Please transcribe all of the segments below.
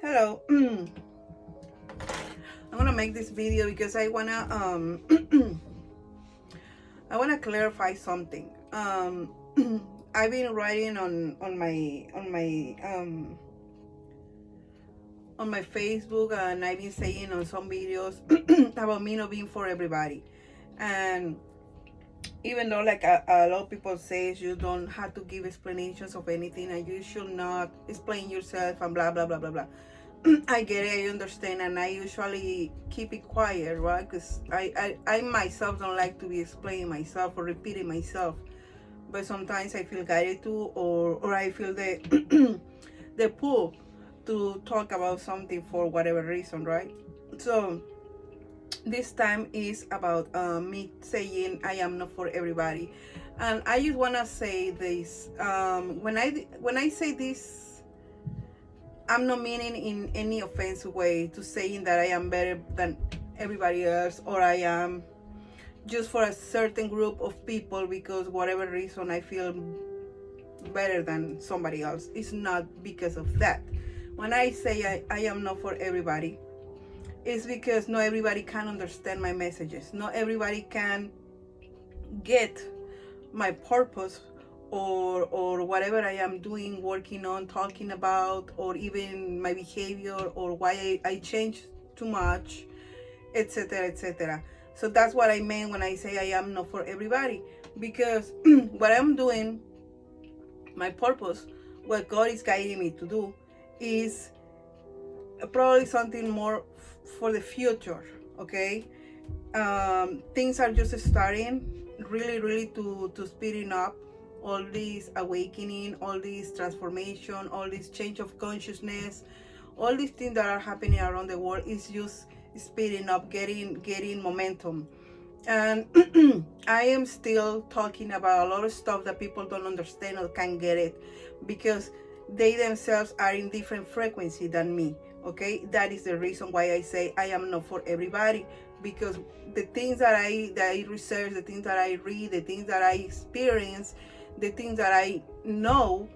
Hello. I'm gonna make this video because I wanna I wanna clarify something. I've been writing on my Facebook, and I've been saying on some videos about me not being for everybody. And even though like a lot of people say you don't have to give explanations of anything and you should not explain yourself and blah blah blah blah blah. I get it, I understand, and I usually keep it quiet, right? Because I myself don't like to be explaining myself or repeating myself. But sometimes I feel guided to, or I feel the the pull to talk about something for whatever reason, right? So this time is about me saying I am not for everybody, and I just wanna say this. When I say this, I'm not meaning in any offensive way to saying that I am better than everybody else, or I am just for a certain group of people because whatever reason I feel better than somebody else. It's not because of that. When I say I am not for everybody, it's because not everybody can understand my messages. Not everybody can get my purpose, or whatever I am doing, working on, talking about, or even my behavior, or why I change too much, etc., etc. So that's what I meant when I say I am not for everybody, because what I'm doing, my purpose, what God is guiding me to do, is probably something more for the future. Okay, things are just starting really to speeding up. All this awakening, all this transformation, all this change of consciousness, all these things that are happening around the world is just speeding up, getting momentum. And I am still talking about a lot of stuff that people don't understand or can't get it, because they themselves are in different frequency than me. Okay, that is the reason why I say I am not for everybody, because the things that I research, the things that I read, the things that I experience, the things that I know,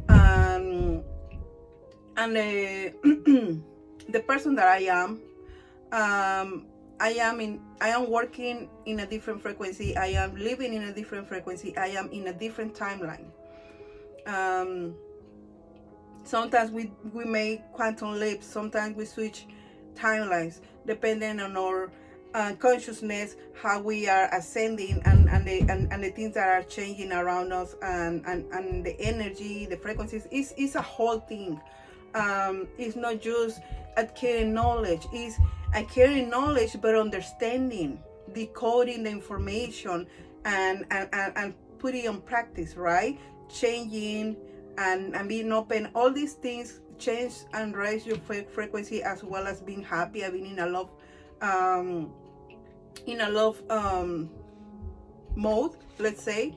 and the person that I am, I am working in a different frequency. I am living in a different frequency. I am in a different timeline. Sometimes we make quantum leaps. Sometimes we switch timelines depending on our consciousness, how we are ascending, and the things that are changing around us, and the energy, the frequencies. It's a whole thing. It's not just acquiring knowledge. It's acquiring knowledge, but understanding, decoding the information, and putting on practice, right? Changing and being open. All these things change and raise your frequency, as well as being happy and being in a love mode, let's say.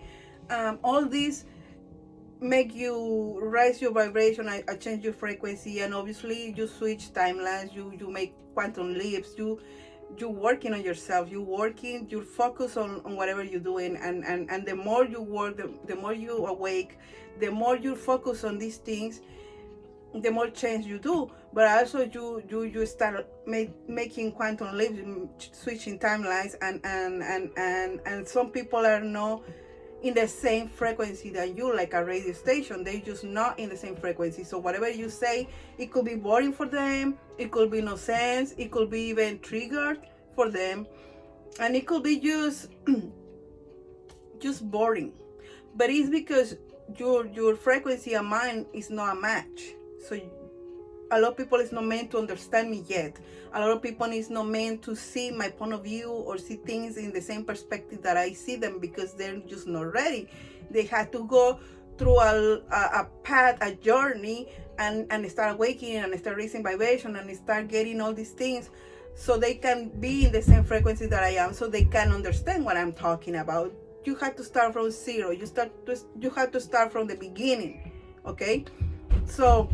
All these make you raise your vibration, change your frequency, and obviously you switch timelines, you make quantum leaps, you're working on yourself, you're focused on whatever you're doing, and the more you work, the more you awake, the more you focus on these things, the more change you do. But also you start making quantum leaps, switching timelines, and some people are not in the same frequency than you, like a radio station. They just not in the same frequency. So whatever you say, it could be boring for them, it could be no sense, it could be even triggered for them, and it could be just just boring. But it's because your frequency and mine is not a match. So a lot of people is not meant to understand me yet. A lot of people is not meant to see my point of view or see things in the same perspective that I see them, because they're just not ready. They had to go through a path, a journey, and start awakening and start raising vibration and start getting all these things, so they can be in the same frequency that I am, so they can understand what I'm talking about. You have to start from zero. You have to start from the beginning. Okay, so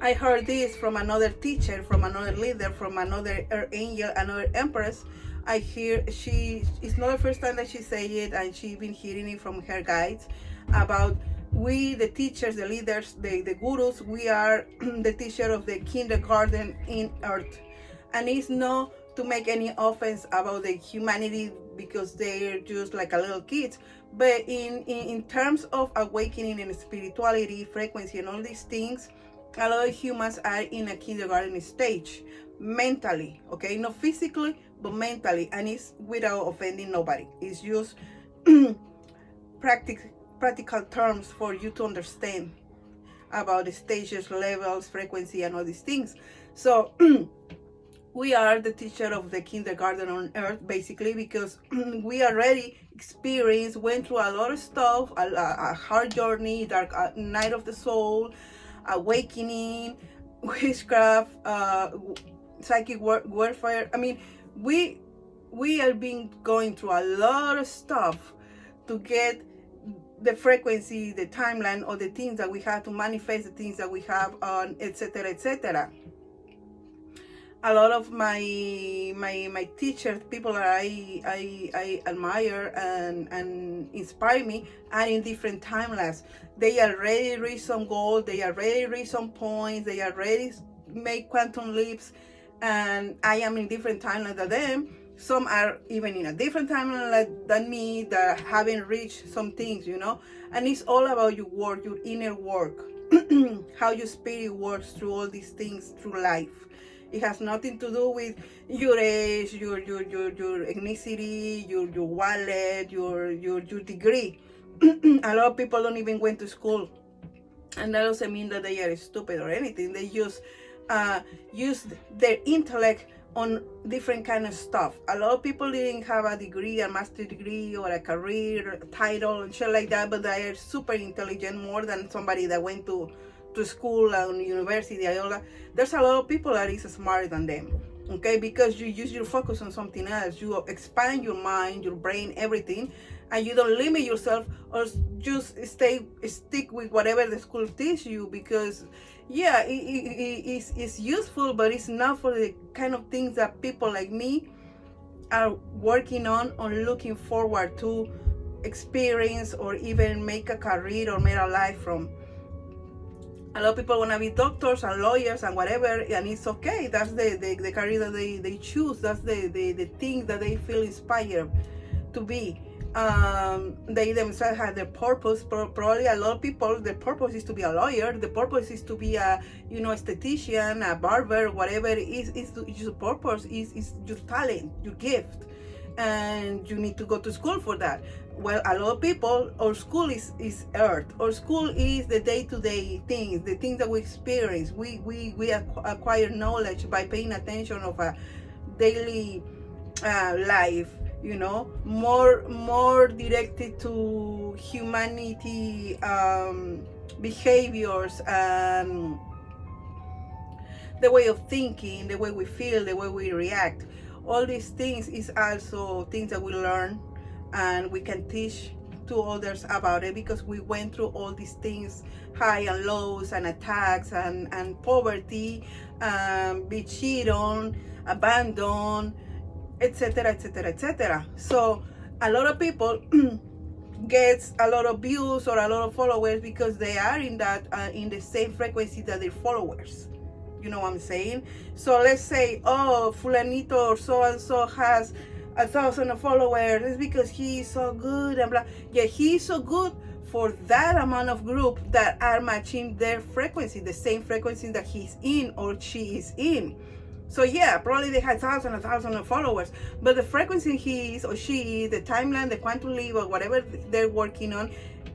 I heard this from another teacher, from another leader, from another angel, another empress. I hear it's not the first time that she say it, and she's been hearing it from her guides about we, the teachers, the leaders, the gurus, we are the teacher of the kindergarten in earth. And it's not to make any offense about the humanity because they're just like a little kids, but in terms of awakening and spirituality, frequency, and all these things, a lot of humans are in a kindergarten stage mentally, okay, not physically but mentally, and it's without offending nobody. It's just practical terms for you to understand about the stages, levels, frequency, and all these things. So we are the teacher of the kindergarten on earth, basically, because we already experienced, went through a lot of stuff, a hard journey, dark night of the soul, awakening, witchcraft, psychic warfare. I mean, we are being going through a lot of stuff to get the frequency, the timeline, or the things that we have to manifest, the things that we have on, etc., etc. A lot of my teachers, people that I admire and inspire me, are in different timelines. They already reached some goals, they already reached some points, they already make quantum leaps, and I am in different timelines than them. Some are even in a different timeline than me that haven't reached some things, you know. And it's all about your work, your inner work, how your spirit works through all these things through life. It has nothing to do with your age, your ethnicity, your wallet, your degree. A lot of people don't even went to school, and that doesn't mean that they are stupid or anything. They just use their intellect on different kind of stuff. A lot of people didn't have a degree, a master degree, or a career, a title, and shit like that, but they are super intelligent, more than somebody that went to school and university. There's a lot of people that is smarter than them, okay, because you use your focus on something else. You expand your mind, your brain, everything, and you don't limit yourself or just stick with whatever the school teach you, because yeah, it's useful, but it's not for the kind of things that people like me are working on or looking forward to experience or even make a career or make a life from. A lot of people want to be doctors and lawyers and whatever, and it's okay. That's the career that they choose. That's the thing that they feel inspired to be. They themselves have their purpose. Probably a lot of people, their purpose is to be a lawyer. The purpose is to be a esthetician, a barber, whatever it is. Your purpose is your talent, your gift, and you need to go to school for that. Well, a lot of people, our school is earth. Our school is the day-to-day things, the things that we experience. We acquire knowledge by paying attention of a daily life, more directed to humanity, behaviors, and the way of thinking, the way we feel, the way we react. All these things is also things that we learn, and we can teach to others about it, because we went through all these things, high and lows and attacks and poverty, be cheated on, abandoned, etc., etc., etc. So a lot of people gets a lot of views or a lot of followers because they are in that in the same frequency that their followers. You know what I'm saying? So let's say, oh, Fulanito or so and so has 1,000 followers. It's because he is so good and blah. Yeah, he is so good for that amount of group that are matching their frequency, the same frequency that he's in or she is in. So yeah, probably they have 1,000 of followers, but the frequency he is or she is, the timeline, the quantum leap, or whatever they're working on,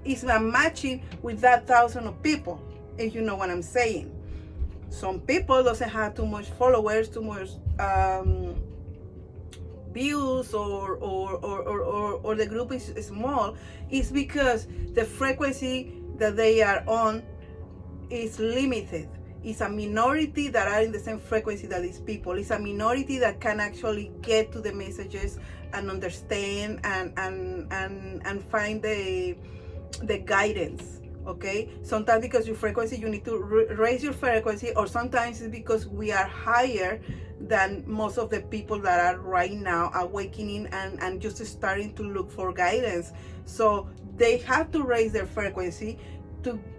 is matching with that 1,000 of people, if you know what I'm saying. Some people doesn't have too much followers, too much views, or the group is small. It's because the frequency that they are on is limited. It's a minority that are in the same frequency that these people. It's a minority that can actually get to the messages and understand and find the guidance. Okay, sometimes because your frequency, you need to raise your frequency, or sometimes it's because we are higher than most of the people that are right now awakening and just starting to look for guidance. So they have to raise their frequency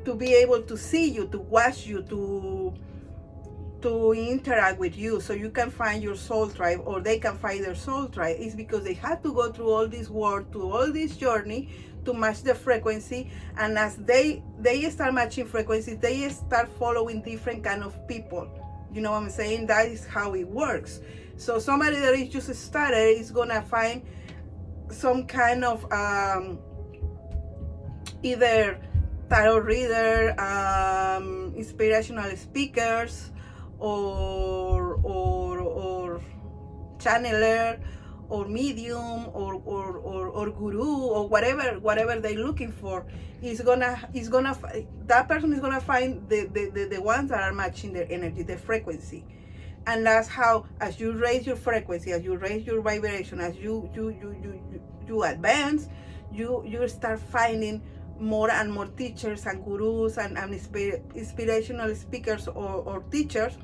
to be able to see you, to watch you, to interact with you, so you can find your soul tribe, or they can find their soul tribe, is because they had to go through all this work, to all this journey, to match the frequency. And as they start matching frequencies, they start following different kind of people. You know what I'm saying? That is how it works. So somebody that is just started is gonna find some kind of either tarot reader, inspirational speakers, or channeler, or medium, or guru, or whatever they're looking for. That person is gonna find the ones that are matching their energy, their frequency. And that's how, as you raise your frequency, as you raise your vibration, as you advance, you start finding more and more teachers and gurus and inspirational speakers, or teachers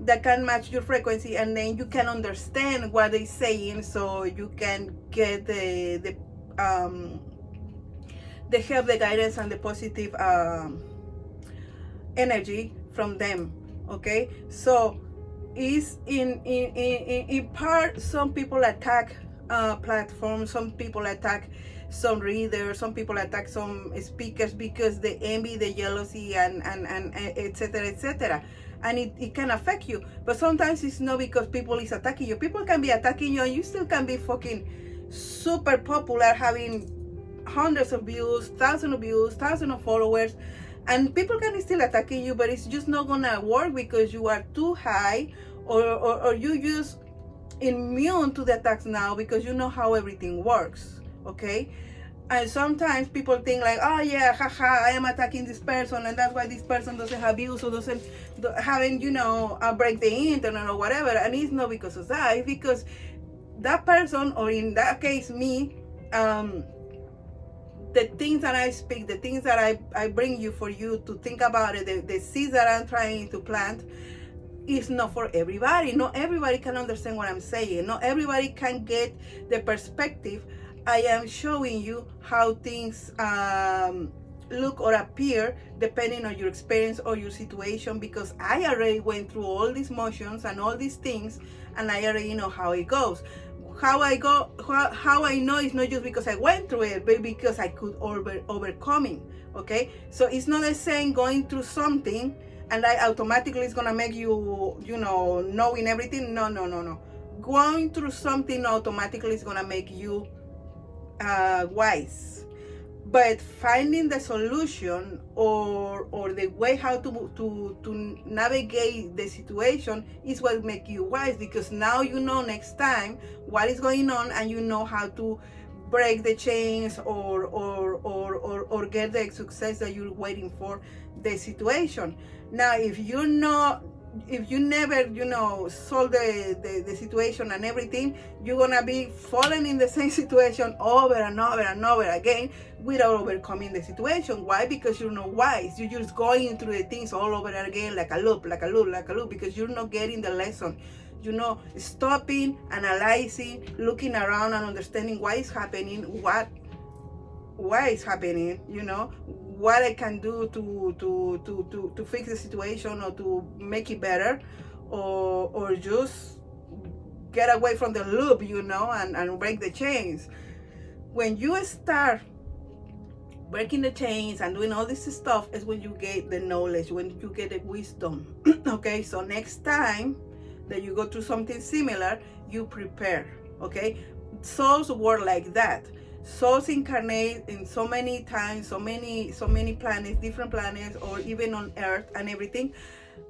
that can match your frequency, and then you can understand what they're saying, so you can get the help, the guidance, and the positive energy from them. Okay, so is in part, some people attack platforms, some people attack some readers, some people attack some speakers because the envy, the jealousy, and etc, etc, and it can affect you. But sometimes it's not because people is attacking you. People can be attacking you, and you still can be fucking super popular, having hundreds of views, thousands of followers, and people can still attacking you, but it's just not gonna work because you are too high, or you just immune to the attacks now because you know how everything works. Okay, and sometimes people think like, oh yeah, haha, I am attacking this person, and that's why this person doesn't have views, or haven't break the internet or whatever. And it's not because of that. It's because that person, or in that case me, the things that I speak, the things that I bring you for you to think about it, the seeds that I'm trying to plant, is not for everybody. Not everybody can understand what I'm saying. Not everybody can get the perspective I am showing you, how things look or appear depending on your experience or your situation, because I already went through all these motions and all these things, and I already know how it goes. How I know it's not just because I went through it, but because I could overcome it. Okay, so it's not the same going through something and that automatically is gonna make you knowing everything. No. Going through something automatically is gonna make you wise, but finding the solution or the way how to navigate the situation is what make you wise, because now you know next time what is going on, and you know how to break the chains or get the success that you're waiting for the situation. Now if you never solve the situation and everything, you're gonna be falling in the same situation over and over again without overcoming the situation. Why? Because you're not wise. You're just going through the things all over again, like a loop, because you're not getting the lesson. Stopping, analyzing, looking around, and understanding why it's happening, why it's happening, what I can do to fix the situation, or to make it better, or just get away from the loop, and break the chains. When you start breaking the chains and doing all this stuff, is when you get the knowledge, when you get the wisdom. Okay, so next time that you go through something similar, you prepare. Okay, souls work like that. Souls incarnate in so many times, so many planets, different planets, or even on Earth and everything.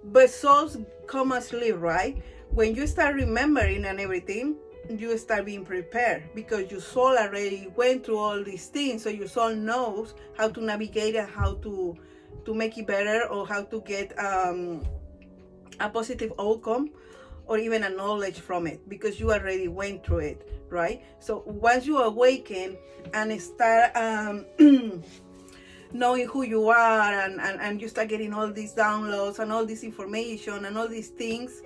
But souls come and sleep, right? When you start remembering and everything, you start being prepared, because your soul already went through all these things. So your soul knows how to navigate and how to make it better, or how to get a positive outcome, or even a knowledge from it, because you already went through it, right? So once you awaken and start knowing who you are, and you start getting all these downloads and all this information and all these things,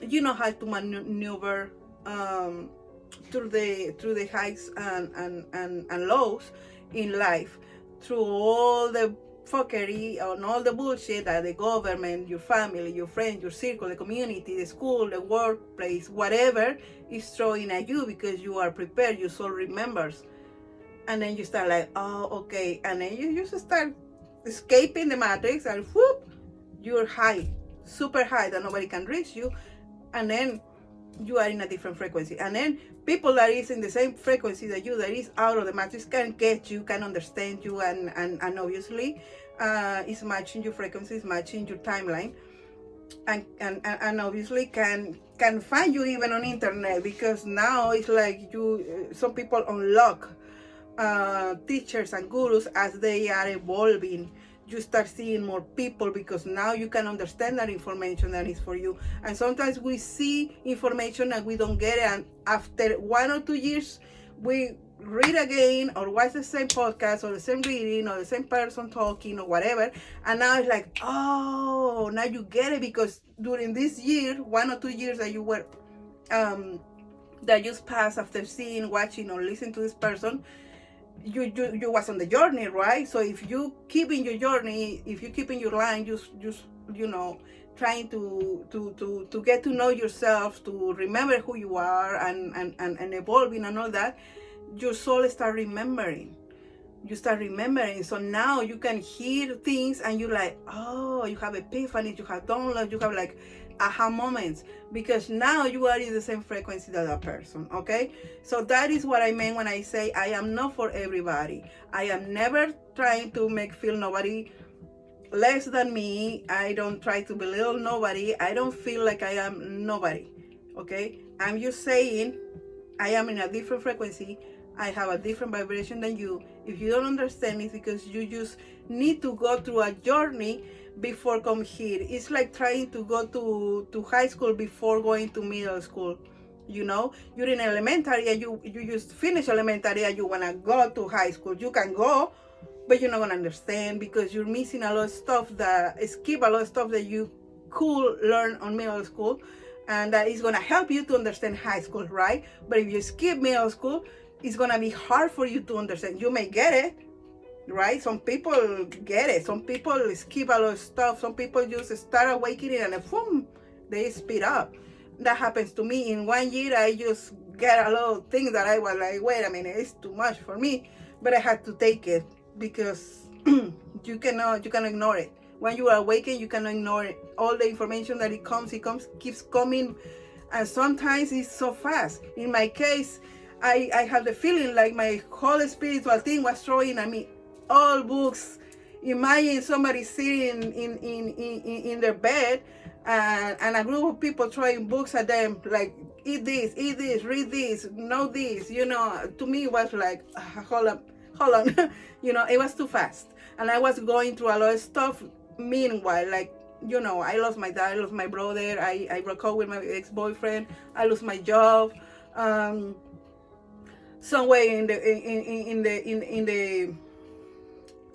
you know how to maneuver through the heights and lows in life. through all the fuckery and all the bullshit that the government, your family, your friends, your circle, the community, the school, the workplace, whatever is throwing at you, because you are prepared, your soul remembers. And then you start like, oh, okay. And then you just start escaping the matrix, and whoop, you're high, super high, that nobody can reach you. And then you are in a different frequency. And then people that is in the same frequency that you, that is out of the matrix, can get you, can understand you, and obviously it's matching your frequency, it's matching your timeline, and obviously can find you even on internet, because now it's like you, some people unlock teachers and gurus as they are evolving. You start seeing more people, because now you can understand that information that is for you. And sometimes we see information and we don't get it, and after 1 or 2 years we read again or watch the same podcast or the same reading or the same person talking or whatever, and now it's like, oh, now you get it, because during this year, 1 or 2 years that you were that just passed after seeing, watching, or listening to this person, you was on the journey, right? So if you keep in your journey, if you keep in your line, just you know, trying to get to know yourself, to remember who you are, and evolving and all that, your soul start remembering. You start remembering. So now you can hear things and you're like, oh, you have epiphany, you have downloads, you have like aha moments, because now you are in the same frequency that that person. Okay, so that is what I meant when I say I am not for everybody. I am never trying to make feel nobody less than me. I don't try to belittle nobody. I don't feel like I am nobody. Okay, I'm just saying I am in a different frequency. I have a different vibration than you. If you don't understand, it's because you just need to go through a journey before come here. It's like trying to go to high school before going to middle school. You know, you're in elementary and you just finish elementary and you want to go to high school. You can go, but you're not going to understand, because you're missing a lot of stuff, that skip a lot of stuff that you could learn on middle school, and that is going to help you to understand high school, right? But if you skip middle school, it's going to be hard for you to understand. You may get it, right? Some people get it. Some people skip a lot of stuff. Some people just start awakening and boom, they speed up. That happens to me. In 1 year, I just get a lot of things that I was like, wait a minute, it's too much for me. But I had to take it, because you cannot ignore it. When you are awakened, you cannot ignore it. All the information that it keeps coming, and sometimes it's so fast. In my case, I have the feeling like my whole spiritual thing was throwing at me all books. Imagine somebody sitting in their bed, and a group of people throwing books at them, like, eat this, read this, know this. You know, to me it was like, hold on. You know, it was too fast, and I was going through a lot of stuff. Meanwhile, like, you know, I lost my dad, I lost my brother, I broke up with my ex-boyfriend, I lost my job. Somewhere in the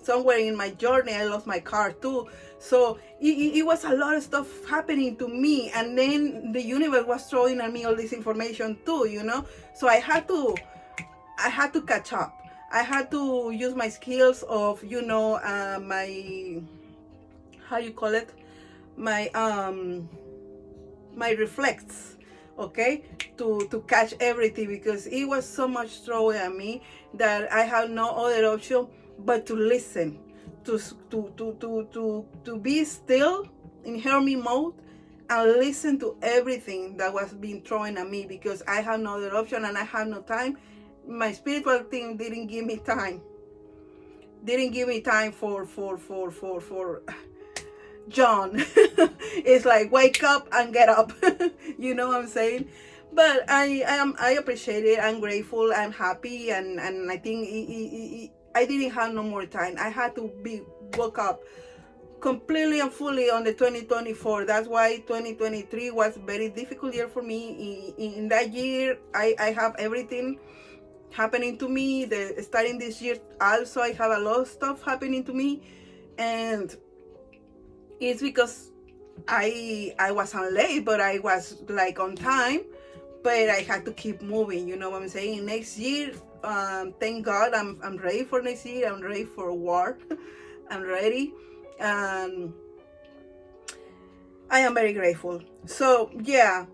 somewhere in my journey, I lost my car too. So it was a lot of stuff happening to me, and then the universe was throwing at me all this information too, you know. So I had to catch up. I had to use my skills of, you know, my, how you call it, my reflex, okay, to catch everything, because it was so much throwing at me that I had no other option but to listen, to be still in hermit mode and listen to everything that was being thrown at me, because I had no other option and I had no time. My spiritual thing didn't give me time for John. It's like, wake up and get up. You know what I'm saying? But I appreciate it. I'm grateful. I'm happy, and I think I didn't have no more time. I had to be woke up completely and fully on the 2024. That's why 2023 was a very difficult year for me. In that year, I have everything happening to me. Starting this year also, I have a lot of stuff happening to me, and it's because I wasn't late, but I was like on time, but I had to keep moving. You know what I'm saying? Next year Thank God I'm ready for next year. I'm ready for war. I'm ready. And I am very grateful. So yeah,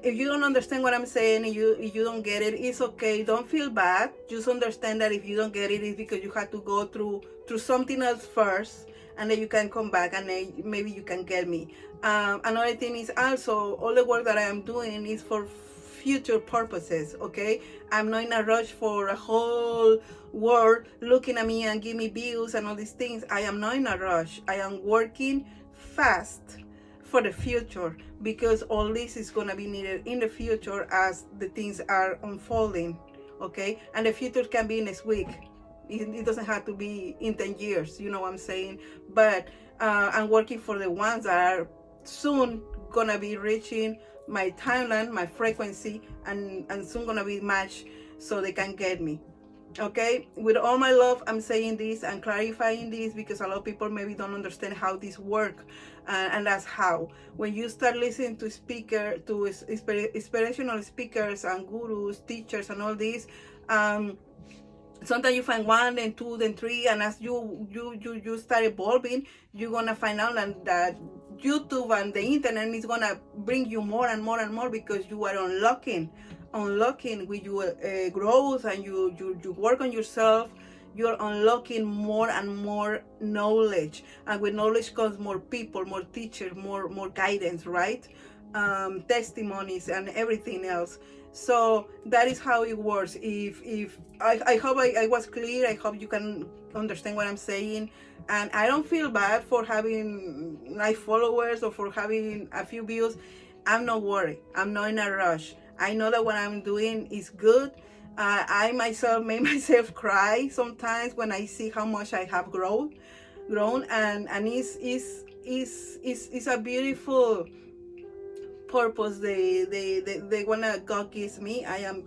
if you don't understand what I'm saying, if you don't get it, it's okay. Don't feel bad. Just understand that if you don't get it, it's because you had to go through something else first, and then you can come back, and then maybe you can get me. Another thing is also all the work that I am doing is for future purposes. Okay, I'm not in a rush for a whole world looking at me and give me views and all these things. I am not in a rush. I am working fast for the future, because all this is going to be needed in the future as the things are unfolding. Okay, and the future can be next week. It doesn't have to be in 10 years, you know what I'm saying. But I'm working for the ones that are soon gonna be reaching my timeline, my frequency, and soon gonna be matched so they can get me. Okay, with all my love, I'm saying this and clarifying this because a lot of people maybe don't understand how this work, and that's how when you start listening to inspirational speakers and gurus, teachers, and all this, sometimes you find one, then two, then three, and as you start evolving, you're gonna find out that YouTube and the internet is gonna bring you more and more and more, because you are unlocking with your growth, and you work on yourself. You're unlocking more and more knowledge, and with knowledge comes more people, more teachers, more guidance, right? Testimonies and everything else. So that is how it works. If I hope I was clear. I hope you can understand what I'm saying. And I don't feel bad for having 9 followers or for having a few views. I'm not worried. I'm not in a rush. I know that what I'm doing is good. I myself made myself cry sometimes when I see how much I have grown, and it's a beautiful purpose they wanna God gives me. I am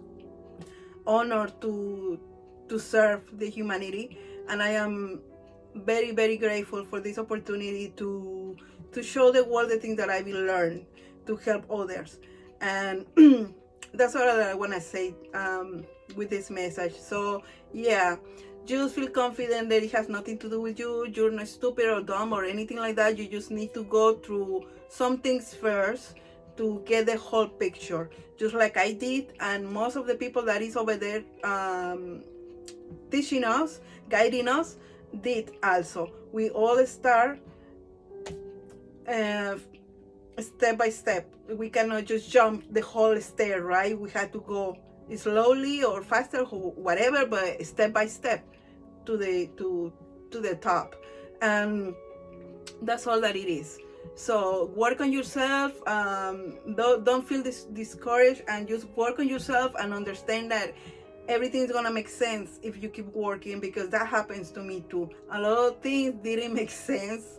honored to serve the humanity, and I am very, very grateful for this opportunity to show the world the things that I've learned to help others. And that's all that I want to say with this message. So yeah, just feel confident that it has nothing to do with you. You're not stupid or dumb or anything like that. You just need to go through some things first to get the whole picture, just like I did, and most of the people that is over there teaching us, guiding us, did also. We all start step by step. We cannot just jump the whole stair, right? We have to go slowly or faster, or whatever, but step by step to the top. And that's all that it is. So work on yourself. Don't feel discouraged, and just work on yourself and understand that everything's gonna make sense if you keep working, because that happens to me too. A lot of things didn't make sense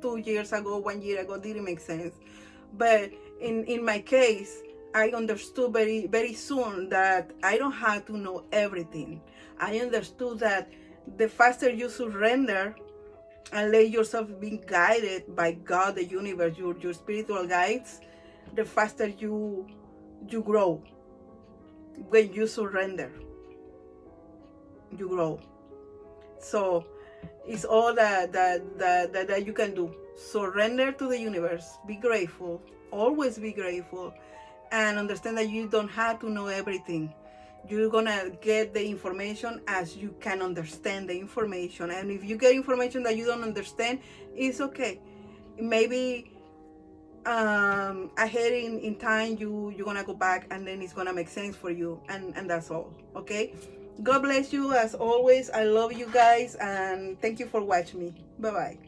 2 years ago, 1 year ago, didn't make sense. But in my case, I understood very, very soon that I don't have to know everything. I understood that the faster you surrender and let yourself be guided by God, the universe, your spiritual guides, the faster you grow. When you surrender, you grow. So it's all that you can do. Surrender to the universe. Be grateful. Always be grateful. And understand that you don't have to know everything. You're gonna get the information as you can understand the information. And if you get information that you don't understand, it's okay. Maybe ahead in time you're gonna go back, and then it's gonna make sense for you, and that's all. Okay, God bless you as always. I love you guys, and thank you for watching me. Bye bye.